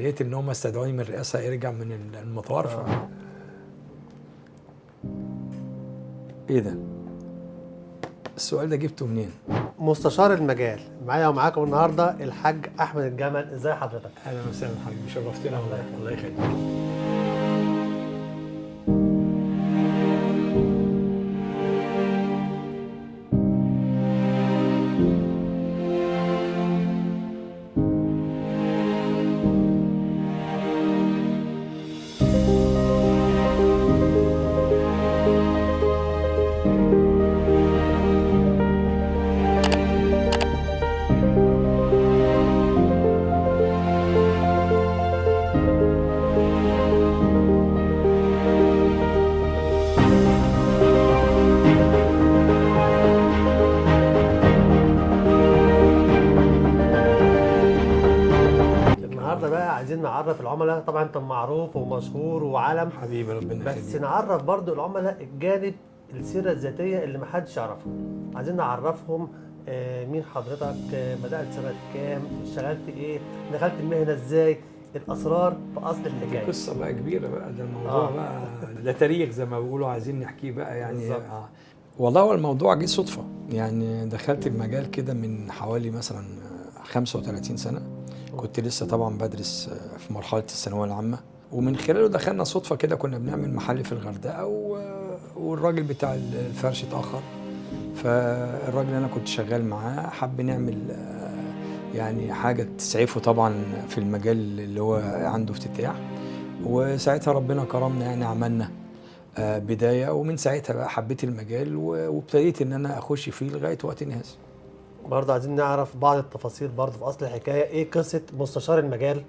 لقيت ان هم استدعوني من الرئاسه يرجع من المطار. ايه ده؟ السؤال ده جبته منين؟ مستشار المجال معايا ومعاكم النهارده الحاج احمد الجمل. ازي حضرتك؟ اهلا وسهلا حبيبي، شرفتنا والله. الله يخليك. النهارده بقى عايزين نعرف العملاء، طبعا انت معروف ومشهور وعلم حبيبي ربنا بس يخليك. نعرف برضو العملاء الجانب السيره الذاتيه اللي محدش يعرفه. عايزين نعرفهم مين حضرتك، بدات سنه كام، اشتغلت ايه، دخلت المهنه ازاي، الاسرار في اصل دي الحكايه. قصه بقى كبيره بقى، ده الموضوع بقى ده تاريخ زي ما بيقولوا، عايزين نحكيه بقى يعني. بالظبط. والله هو الموضوع جه صدفه، يعني دخلت المجال كده من حوالي مثلا 35 سنه. كنت لسه طبعا بدرس في مرحله الثانويه العامه، ومن خلاله دخلنا صدفه كده. كنا بنعمل محل في الغردقه والراجل بتاع الفرش اتاخر، فالراجل اللي انا كنت شغال معاه حب نعمل يعني حاجه تسعفه طبعا في المجال اللي هو عنده افتتاح. وساعتها ربنا كرمنا، يعني عملنا بدايه، ومن ساعتها بقى حبيت المجال وابتديت ان انا اخش فيه لغايه وقتنا هذا. برضه عايزين نعرف بعض التفاصيل برضه في اصل الحكايه. ايه قصه مستشار المجال؟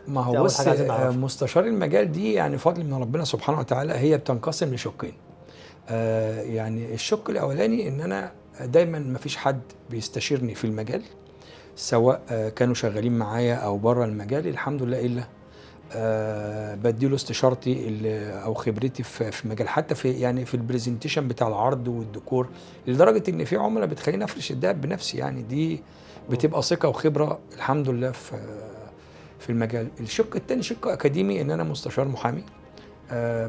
ما دي هو أول بص، حاجة عايزين نعرفها. مستشار المجال دي يعني فضل من ربنا سبحانه وتعالى، هي بتنقسم لشقين. يعني الشق الاولاني ان انا دايما ما فيش حد بيستشيرني في المجال، سواء كانوا شغالين معايا او بره المجال، الحمد لله، الا بديله استشارتي او خبرتي في مجال، حتى في يعني في البرزنتيشن بتاع العرض والديكور، لدرجه ان في عملاء بتخليني افرش الدهب بنفسي. يعني دي بتبقى ثقه وخبره الحمد لله في المجال. الشق الثاني شق اكاديمي، ان انا مستشار محامي،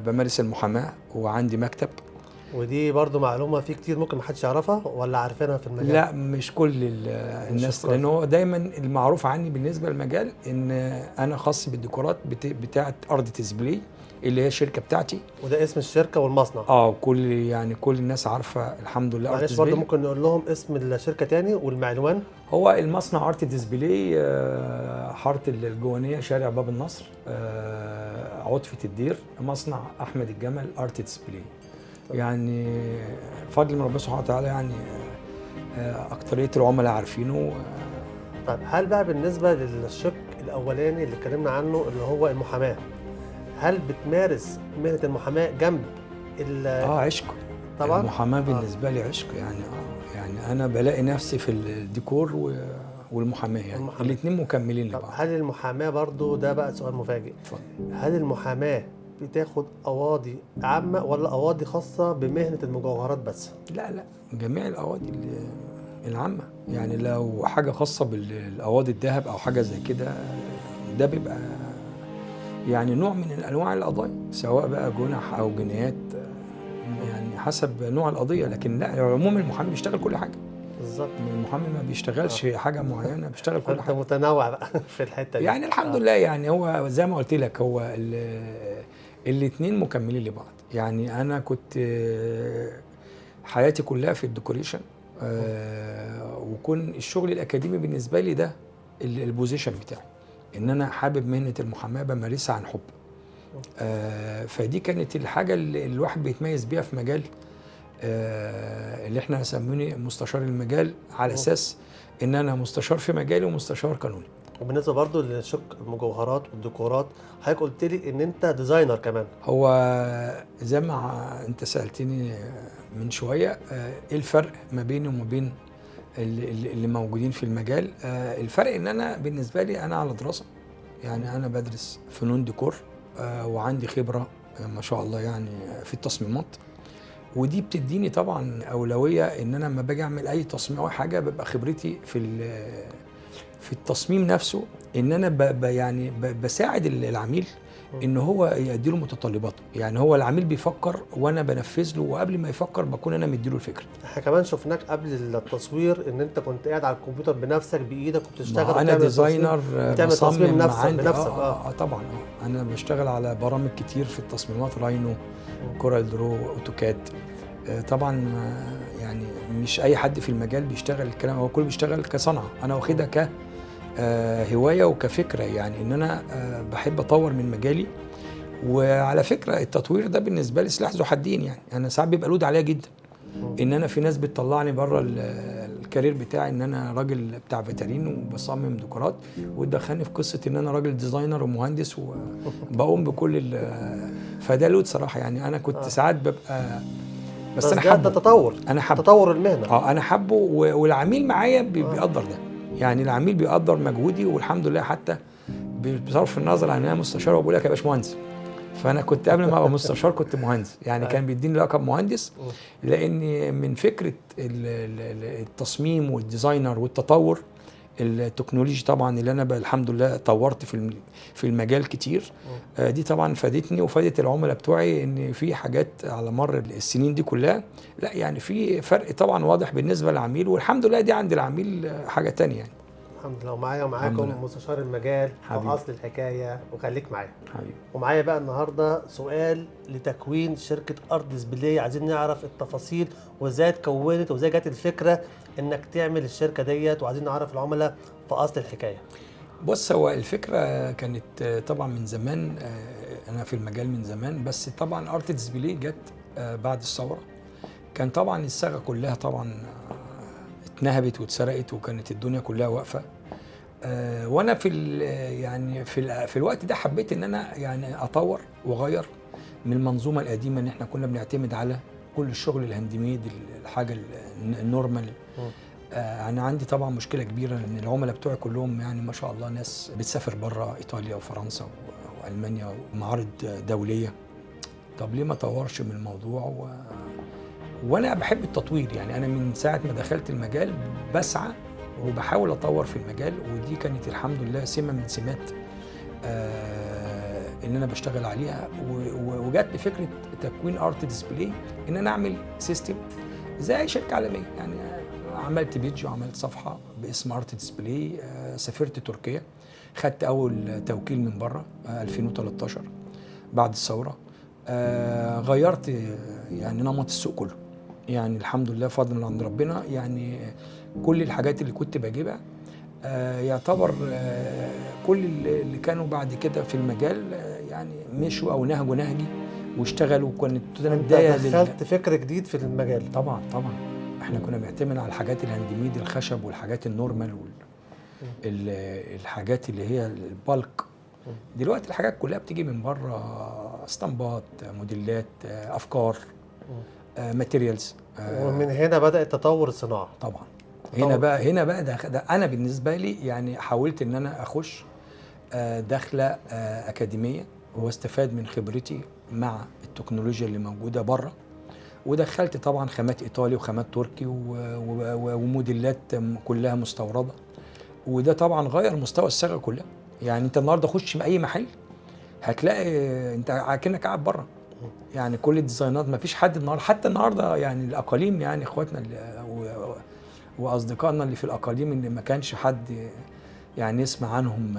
بمارس المحاماه وعندي مكتب. ودي برضو معلومة في كتير ممكن محدش يعرفها ولا عارفينها في المجال؟ لا، مش كل الناس، الكل. لان هو دايما المعروف عني بالنسبه للمجال ان انا خاص بالديكورات بتاعه ارض ديسبلاي اللي هي الشركه بتاعتي. وده اسم الشركة والمصنع. كل الناس عارفه الحمد لله ارت معلش برضو ديسبلاي. ممكن نقول لهم اسم الشركة تاني والعنوان؟ هو المصنع ارت ديسبلاي، حاره الجوانيه، شارع باب النصر، عطفه الدير، مصنع احمد الجمل ارت ديسبلاي. يعني فضل من ربنا سبحانه وتعالى، يعني اكتريه العملاء عارفينه. طيب هل بقى بالنسبة للشق الأولاني اللي اتكلمنا عنه اللي هو المحاماة، هل بتمارس مهنة المحاماة جنب عشق طبعا؟ المحاماه بالنسبه لي عشق يعني. يعني انا بلاقي نفسي في الديكور والمحاماه، يعني الاثنين مكملين طب لبعض. هل المحاماة برضو، ده بقى سؤال مفاجئ، اتفضل. هل المحاماة بتاخد قواضي عامة ولا قواضي خاصة بمهنة المجوهرات بس؟ لا، جميع القواضي العامه، يعني لو حاجه خاصه بالقواضي الذهب او حاجه زي كده، ده بيبقى يعني نوع من انواع القضايا، سواء بقى جنح او جنايات، يعني حسب نوع القضيه. لكن لا، عموم المحامي بيشتغل كل حاجه. بالظبط. المحامي ما بيشتغلش حاجه معينه، بيشتغل كل فانت حاجه. متنوع بقى في الحته دي. يعني الحمد لله، يعني هو زي ما قلت لك، هو الاثنين مكملين لبعض. يعني انا كنت حياتي كلها في الديكوريشن، وكون الشغل الاكاديمي بالنسبه لي ده البوزيشن بتاعي، ان انا حابب مهنه المحاماه بمارسها عن حب. فدي كانت الحاجه اللي الواحد بيتميز بيها في مجال اللي احنا سموني مستشار المجال، على اساس ان انا مستشار في مجالي ومستشار قانوني. وبالنسبه برضو لشق المجوهرات والديكورات، حضرتك قلت لي ان انت ديزاينر كمان. هو زي ما انت سالتني من شويه، ايه الفرق ما بيني وما بين اللي موجودين في المجال؟ الفرق ان انا بالنسبه لي انا على دراسه، يعني انا بدرس فنون ديكور، وعندي خبره ما شاء الله يعني في التصميمات، ودي بتديني طبعا اولويه ان انا لما باجي اعمل اي تصميم او حاجه ببقى خبرتي في التصميم نفسه، ان انا يعني بساعد العميل ان هو يديله متطلباته. يعني هو العميل بيفكر وانا بنفذ له، وقبل ما يفكر بكون انا مديله الفكره. احنا كمان شفناك قبل التصوير ان انت كنت قاعد على الكمبيوتر بنفسك بايدك وبتشتغل، انا ديزاينر بتعمل تصميم نفسك عندي بنفسك. طبعا. انا بشتغل على برامج كتير في التصميمات، راينو، كورال درو، اوتوكاد. طبعا يعني مش اي حد في المجال بيشتغل الكلام، هو كله بيشتغل كصنعه. انا واخدها ك هوايه وكفكره، يعني ان انا بحب اطور من مجالي. وعلى فكره التطوير ده بالنسبه لي سلاح ذو حدين. يعني انا ساعات بيبقى لود عليا جدا ان انا في ناس بتطلعني بره الكارير بتاعي، ان انا راجل بتاع فيترين وبصمم ديكورات، وتدخلني في قصه ان انا راجل ديزاينر ومهندس وبقوم بكل فده لود صراحه. يعني انا كنت ساعات ببقى، بس انا حابه. ده تطور، انا حابه تطور المهنه. انا حابه، والعميل معايا بيقدر ده. يعني العميل بيقدر مجهودي، والحمد لله. حتى بصرف النظر عن انا مستشار وبقول لك يا باشمهندس، فانا كنت قبل ما ابقى مستشار كنت مهندس. يعني كان بيديني لقب مهندس، لان من فكره التصميم والديزاينر والتطور التكنولوجي طبعا، اللي انا الحمد لله طورت في المجال كتير. دي طبعا فادتني وفادت العملاء بتوعي، ان في حاجات على مر السنين دي كلها، لا يعني في فرق طبعا واضح بالنسبه للعميل. والحمد لله دي عند العميل حاجه تانية يعني. الحمد لله. ومعايا ومعاكم مستشار المجال واصل الحكايه، وخليك معايا حبيبي. ومعايا بقى النهارده سؤال لتكوين شركه ارت ديسبلاي. عايزين نعرف التفاصيل وازاي اتكونت وازاي جت الفكره انك تعمل الشركه ديت، وعايزين نعرف العملاء في اصل الحكايه. بص، هو الفكره كانت طبعا من زمان، انا في المجال من زمان، بس طبعا ارت ديسبلاي جت بعد الثوره. كان طبعا الصاغه كلها طبعا اتنهبت واتسرقت، وكانت الدنيا كلها واقفه. وانا يعني في الوقت ده حبيت ان انا يعني اطور واغير من المنظومه القديمه، ان احنا كنا بنعتمد على كل الشغل الهاند ميد، الحاجه النورمال. انا عندي طبعا مشكله كبيره، ان العملاء بتوعي كلهم يعني ما شاء الله ناس بتسافر بره ايطاليا وفرنسا والمانيا ومعارض دوليه. طب ليه ما اطورش من الموضوع؟ وانا بحب التطوير. يعني انا من ساعه ما دخلت المجال بسعى وبحاول اطور في المجال، ودي كانت الحمد لله سمه من سمات ان انا بشتغل عليها. وجات لي فكره تكوين ارت ديسبلاي، ان انا اعمل سيستم زي اي شركه عالميه. يعني عملت بيج وعملت صفحه باسم ارت ديسبلاي. سافرت تركيا، خدت اول توكيل من بره 2013 بعد الثوره. غيرت يعني نمط السوق كله. يعني الحمد لله فضل من عند ربنا. يعني كل الحاجات اللي كنت بجيبها يعتبر كل اللي كانوا بعد كده في المجال يعني مشوا او نهجوا نهجي واشتغلوا. وكانت بدايه دخلت فكر جديد في المجال. طبعا احنا كنا بنعتمد على الحاجات الهاند ميد، الخشب والحاجات النورمال الحاجات اللي هي البالك. دلوقتي الحاجات كلها بتيجي من بره، اسطمبات، موديلات، افكار، ماتيريالز. ومن هنا بدأت تطور الصناعه. طبعا هنا بقى ده انا بالنسبه لي يعني حاولت ان انا اخش داخله اكاديميه واستفاد من خبرتي مع التكنولوجيا اللي موجوده بره. ودخلت طبعا خامات ايطالي وخامات تركي وموديلات كلها مستورده. وده طبعا غير مستوى الصاغه كلها. يعني انت النهارده خش باي محل هتلاقي انت اكنك قاعد بره. يعني كل الديزاينات، ما فيش حد النهارده، حتى النهارده يعني الاقاليم، يعني اخواتنا واصدقائنا اللي في الاقاليم اللي ما كانش حد يعني يسمع عنهم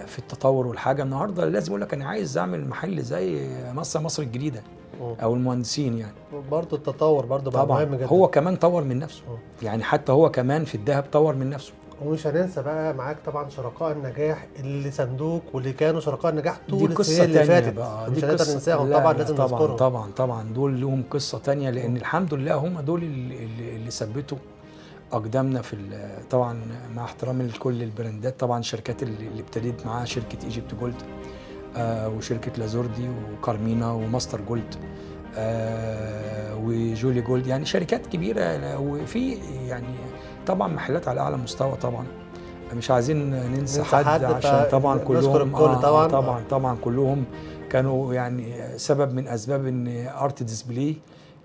في التطور والحاجه، النهارده لازم يقول لك انا عايز اعمل محل زي مصر الجديده او المهندسين. يعني برضه التطور برضه بقى مهم جدا. هو كمان طور من نفسه. يعني حتى هو كمان في الذهب طور من نفسه. ومش هننسى بقى معاك طبعا شركاء النجاح اللي صندوق، واللي كانوا شركاء النجاح طول السنين اللي فاتت. مش هنقدر ننساهم طبعا، لازم نذكرهم. طبعا دول لهم قصه تانية، لان الحمد لله هم دول اللي ثبتوا اقدامنا في طبعا مع احترامي لكل البراندات. طبعا الشركات اللي ابتديت معاها شركه ايجيبت جولد وشركه لازوردي وكارمينا وماستر جولد وجولي جولد. يعني شركات كبيره، وفي يعني طبعا محلات على اعلى مستوى. طبعا مش عايزين ننسى حد عشان طبعا كلهم طبعا كلهم كانوا يعني سبب من اسباب ان ارت ديسبلاي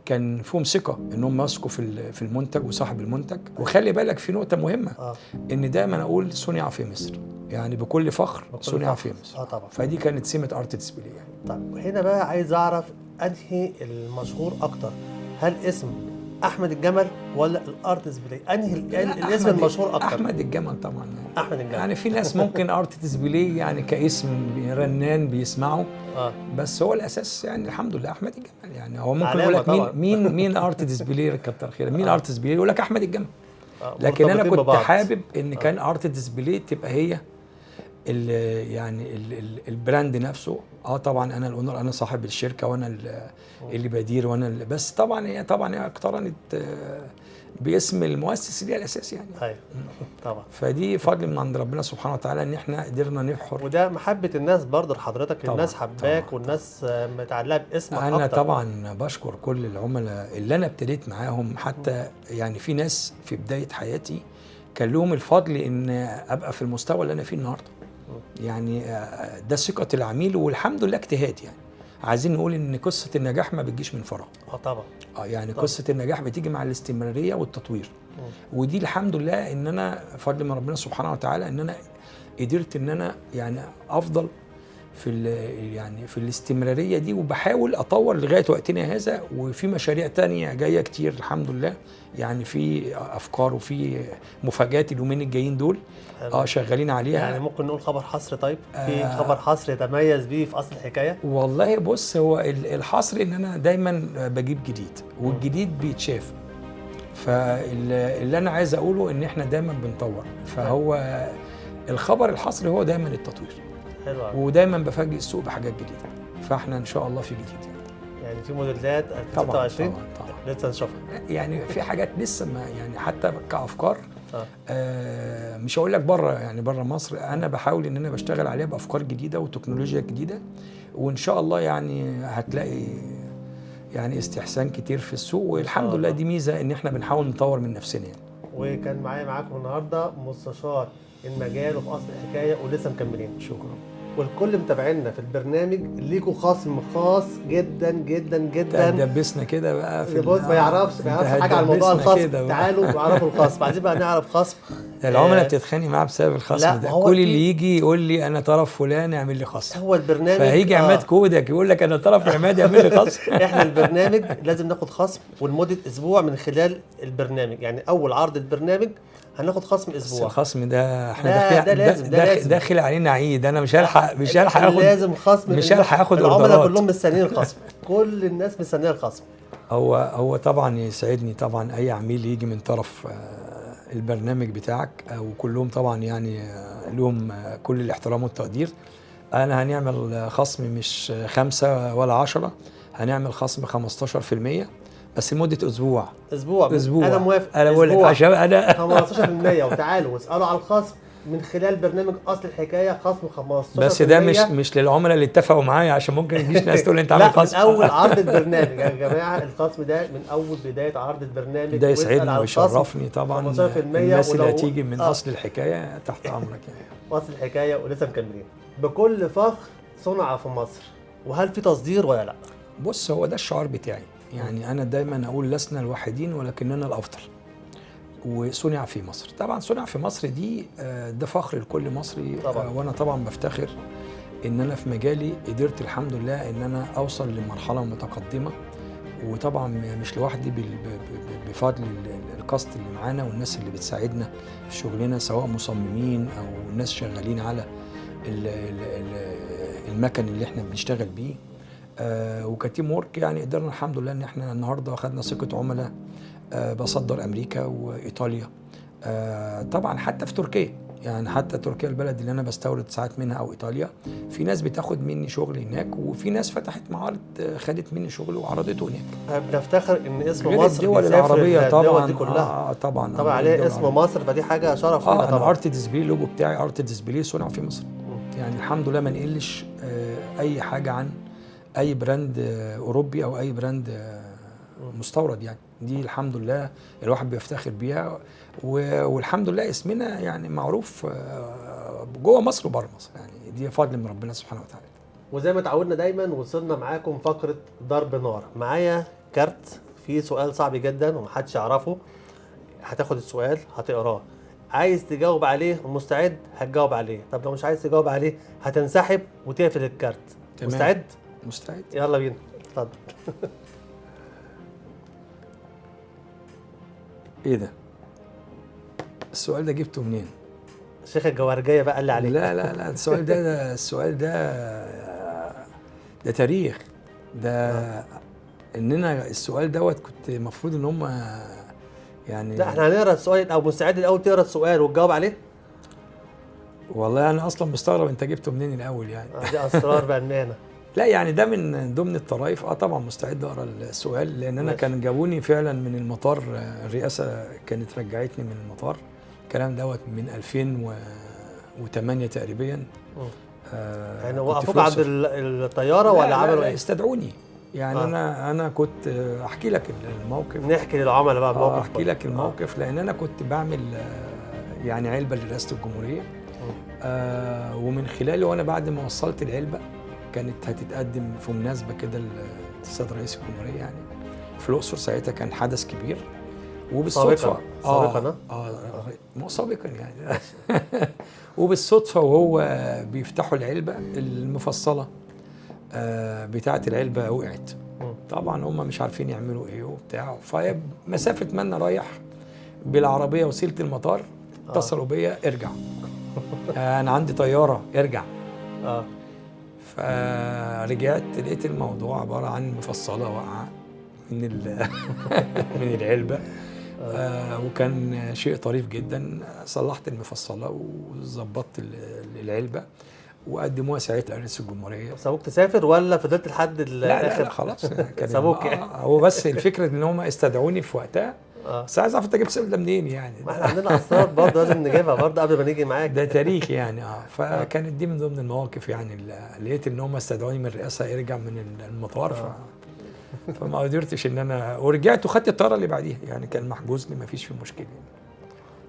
كان فيهم ثقه ان هم يثقوا في المنتج وصاحب المنتج. وخلي بالك في نقطه مهمه، ان دايما اقول صنع في مصر، يعني بكل فخر صنع في مصر. طبعا. فدي كانت سمه ارت ديسبلاي يعني. طيب هنا بقى عايز اعرف انهي المشهور اكتر، هل اسم احمد الجمل ولا الارت ديسبلاي؟ انهي الاسم المشهور اكتر؟ احمد الجمل طبعا يعني. احمد الجمل. يعني في ناس ممكن ارت ديسبلاي يعني كاسم رنان بيسمعوا، بس هو الاساس يعني الحمد لله احمد الجمل. يعني هو ممكن يقول لك مين ارت ديسبلاي، كتر خير، مين ارت ديسبلاي، يقول لك احمد الجمل. لكن انا كنت حابب ان كان ارت ديسبلاي تبقى هي يعني البراند نفسه. طبعا انا الاونر، انا صاحب الشركه وانا اللي بدير وانا بس طبعا هي اقترنت باسم المؤسس اللي هي الاساس يعني. ايوه طبعا. فدي فضل من عند ربنا سبحانه وتعالى ان احنا قدرنا نبحر، وده محبه الناس برضه لحضرتك، الناس حباك والناس متعلقه باسمك اكتر. انا طبعا بشكر كل العملاء اللي انا ابتديت معاهم، حتى يعني في ناس في بدايه حياتي كان لهم الفضل ان ابقى في المستوى اللي انا فيه النهارده. يعني ده ثقه العميل، والحمد لله اجتهاد. يعني عايزين نقول ان قصه النجاح ما بتجيش من فراغ. طبعا. يعني طبعا. قصه النجاح بتيجي مع الاستمراريه والتطوير. ودي الحمد لله ان انا فضل من ربنا سبحانه وتعالى ان انا قدرت ان انا يعني افضل في الاستمراريه دي، وبحاول اطور لغايه وقتنا هذا. وفي مشاريع تانية جايه كتير الحمد لله، يعني في افكار وفي مفاجات اليومين الجايين دول شغالين عليها. يعني ممكن نقول خبر حصر؟ طيب في خبر حصر يتميز بيه في اصل الحكايه؟ والله بص، هو الحصر ان انا دايما بجيب جديد، والجديد بيتشاف. فاللي انا عايز اقوله ان احنا دايما بنطور. فهو الخبر الحصري هو دايما التطوير. حلو. ودايما بفاجئ السوق بحاجات جديده. فاحنا ان شاء الله في جديد يعني في موديلات 2026 طبعا لسه نشوفها. يعني في حاجات لسه ما يعني حتى كافكار مش هقول لك بره، يعني بره مصر انا بحاول ان انا بشتغل عليها بافكار جديده وتكنولوجيا جديده، وان شاء الله يعني هتلاقي يعني استحسان كتير في السوق. والحمد لله دي ميزه ان احنا بنحاول نطور من نفسنا يعني. وكان معاكم النهارده مستشار المجال وفي اصل الحكايه، ولسه مكملين. شكرا. والكل متابعينا في البرنامج ليكوا خصم خاص جدا جدا جدا. دبسنا كده بقى في بص ما يعرفش حاجه عن موضوع الخصم. تعالوا اعرفوا الخصم. عايزين بقى نعرف خصم. العملاء بتتخانق معاه بسبب الخصم ده. كل اللي يجي يقول لي انا طرف فلان اعمل لي خصم. هو البرنامج فهيجي عماد كودك يقول لك انا طرف عماد يعمل لي خصم. احنا البرنامج لازم ناخد خصم ولمده اسبوع من خلال البرنامج. يعني اول عرض البرنامج هناخد خصم اسبوع. الخصم ده احنا داخل علينا عيد. انا مش هلحق اخد، لازم خصم. مش هلحق اخد العملاء كلهم مستنيين الخصم. كل الناس مستنيه الخصم. هو طبعا يسعدني طبعا اي عميل يجي من طرف البرنامج بتاعك، وكلهم طبعا يعني لهم كل الاحترام والتقدير. انا هنعمل خصم مش 5 ولا 10، هنعمل خصم 15% بس لمده اسبوع. انا موافق. انا بقول لك عشان انا 15%. وتعالوا واسالوا على الخصم من خلال برنامج اصل الحكايه، خصم 15%. بس ده مش للعملاء اللي اتفقوا معايا، عشان ممكن يجيش ناس تقول انت عامل خصم. من اول عرض البرنامج يا جماعه. الخصم ده من اول بدايه عرض البرنامج. ده يسعدني ويشرفني طبعا. الناس اللي هتيجي من اصل الحكايه تحت امرك يعني. اصل الحكايه ولسه مكملين بكل فخر. صنع في مصر. وهل في تصدير ولا لا؟ بص، هو ده الشعار بتاعي. يعني انا دايما اقول لسنا الوحيدين ولكننا الافضل. وصنع في مصر. طبعا صنع في مصر دي ده فخر لكل مصري طبعا. وانا طبعا بفتخر ان انا في مجالي قدرت الحمد لله ان انا اوصل لمرحله متقدمه. وطبعا مش لوحدي، بفضل الكاست اللي معانا والناس اللي بتساعدنا في شغلنا، سواء مصممين او ناس شغالين على المكن اللي احنا بنشتغل بيه. وكتيم وورك يعني قدرنا الحمد لله ان احنا النهارده خدنا ثقه عملاء. بصدر امريكا وايطاليا. طبعا حتى في تركيا، يعني حتى تركيا البلد اللي انا بستورد ساعات منها، او ايطاليا، في ناس بتاخد مني شغل هناك، وفي ناس فتحت معارض خدت مني شغل وعرضته هناك. بنفتخر ان اسم غير مصر الدول العربيه طبعا دي كلها. طبعا عليه اسم مصر، فدي حاجه شرف لينا طبعا. انا ارت ديسبلاي، اللوجو بتاعي ارت ديسبلاي صنع في مصر. يعني الحمد لله ما نقلش اي حاجه عن اي براند اوروبي او اي براند مستورد. يعني دي الحمد لله الواحد بيفتخر بيها. والحمد لله اسمنا يعني معروف جوه مصر وبره مصر. يعني دي فضل من ربنا سبحانه وتعالى. وزي ما اتعودنا دايما وصلنا معاكم فقره ضرب نار. معايا كارت في سؤال صعب جدا ومحدش يعرفه، هتاخد السؤال هتقراه، عايز تجاوب عليه ومستعد هتجاوب عليه، طب لو مش عايز تجاوب عليه هتنسحب وتقفل الكارت. تمام. مستعد؟ مستعد. يلا بينا، اتفضل. ايه ده؟ السؤال ده جبته منين؟ شيخ الجوهرجية بقى اللي عليك. لا السؤال ده تاريخ ده. اننا السؤال دوت كنت المفروض ان هم يعني. لا احنا هنقرا السؤال او مستعد الاول تقرا السؤال وتجاوب عليه. والله انا اصلا مستغرب انت جبته منين الاول يعني. دي اسرار بامانه. لا يعني ده من ضمن الطرائف. طبعا مستعد اقرا السؤال لان انا ماشي. كان جابوني فعلا من المطار، الرئاسه كانت رجعتني من المطار. الكلام دوت من 2008 تقريبا. يعني كنت وقفوك في عند الأقصر. الطياره ولا عملوا ايه؟ استدعوني يعني. انا كنت احكي لك الموقف. نحكي للعملاء بقى الموقف. احكي لك الموقف لان انا كنت بعمل يعني علبه لرئاسه الجمهوريه. ومن خلاله وانا بعد ما وصلت العلبه كانت هتتقدم في مناسبه كده للسيد رئيس الجمهوريه يعني في الاقصر. ساعتها كان حدث كبير وبالصدفه سابقا سابقا يعني. وبالصدفه وهو بيفتحوا العلبه المفصله بتاعه العلبه وقعت. طبعا هم مش عارفين يعملوا ايه وبتاع، فمسافه ما انا رايح بالعربيه وصلت المطار اتصلوا بيا ارجع. انا عندي طياره ارجع. فرجعت لقيت الموضوع عباره عن مفصله واقعه من من العلبه. وكان شيء طريف جدا. صلحت المفصله وظبطت العلبه وقدموها ساعتها لرئيس الجمهوريه. سابوك تسافر ولا فضلت لحد لا خلاص سابوك يعني. هو بس الفكره ان هم استدعوني في وقتها. بس عايز اعرف انت جبت السؤال ده منين يعني. ما احنا عندنا اسرار برضه لازم نجيبها برضه قبل ما نيجي معاك. ده تاريخ يعني. فكانت دي من ضمن المواقف يعني لقيت ان هم استدعوني من الرئاسه ارجع من المطار. فما قدرتش ان انا ورجعت وخدت الطياره اللي بعديها يعني. كان محجوز لي ما فيش فيه مشكله يعني.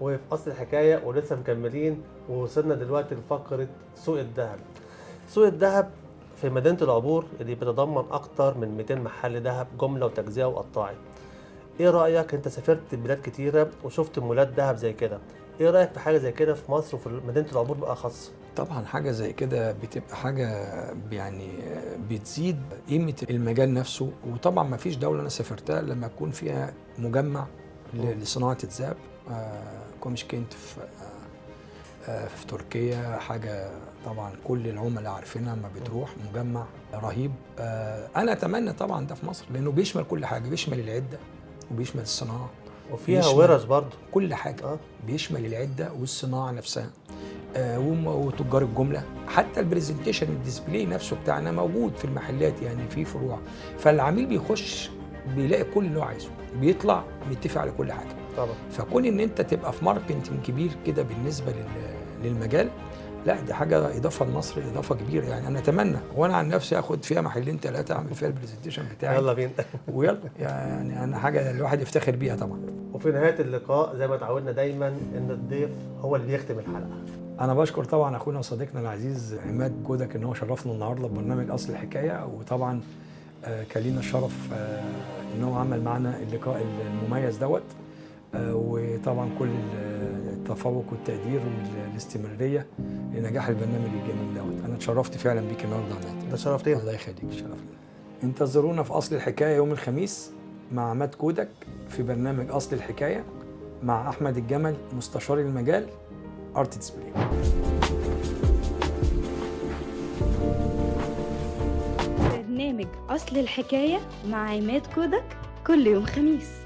وفي اصل الحكايه ولسه مكملين ووصلنا دلوقتي لفقره سوق الذهب. سوق الذهب في مدينه العبور اللي بتتضمن اكتر من 200 محل ذهب جمله وتجزئه وقطاعي. ايه رايك؟ انت سافرت بلاد كتيره وشفت مولات ذهب زي كده، ايه رايك في حاجه زي كده في مصر وفي مدينه العبور بالاخص؟ طبعا حاجه زي كده بتبقى حاجه يعني بتزيد قيمه المجال نفسه. وطبعا ما فيش دوله انا سافرتها لما يكون فيها مجمع لصناعه الذهب. كومشكنت في تركيا حاجه طبعا كل العملاء عارفينها لما بتروح. مجمع رهيب. انا اتمنى طبعا ده في مصر لانه بيشمل كل حاجه. بيشمل العده وبيشمل الصناعه وفيها ورش برضه كل حاجه. بيشمل العده والصناعه نفسها وتجار الجمله. حتى البرزنتيشن الديسبلاي نفسه بتاعنا موجود في المحلات يعني في فروع. فالعميل بيخش بيلاقي كل اللي هو عايزه، بيطلع متفق على كل حاجه طبعا. فكون ان انت تبقى في ماركتنج كبير كده بالنسبه للمجال، لا دي حاجه اضافه لمصر، اضافه كبيره يعني. انا اتمنى وانا عن نفسي اخد فيها محلين ثلاثه اعمل فيها البرزنتيشن بتاعي. يلا بينا. ويلا يعني انا حاجه الواحد يفتخر بيها طبعا. وفي نهايه اللقاء زي ما اتعودنا دايما ان الضيف هو اللي بيختم الحلقه. انا بشكر طبعا اخونا وصديقنا العزيز عماد جودك ان هو شرفنا النهارده ببرنامج اصل الحكايه. وطبعا كان لينا الشرف ان هو عمل معنا اللقاء المميز دوت. وطبعا كل التفوق والتقدير والاستمراريه لنجاح البرنامج الجميل دوت. انا اتشرفت فعلا بيك النهارده عماد. ده شرفتين. الله يخليك. شرفنا. انتظرونا في اصل الحكايه يوم الخميس مع عماد كودك في برنامج اصل الحكايه مع احمد الجمل مستشار المجال ارت ديسبلاي. برنامج اصل الحكايه مع عماد كودك كل يوم خميس.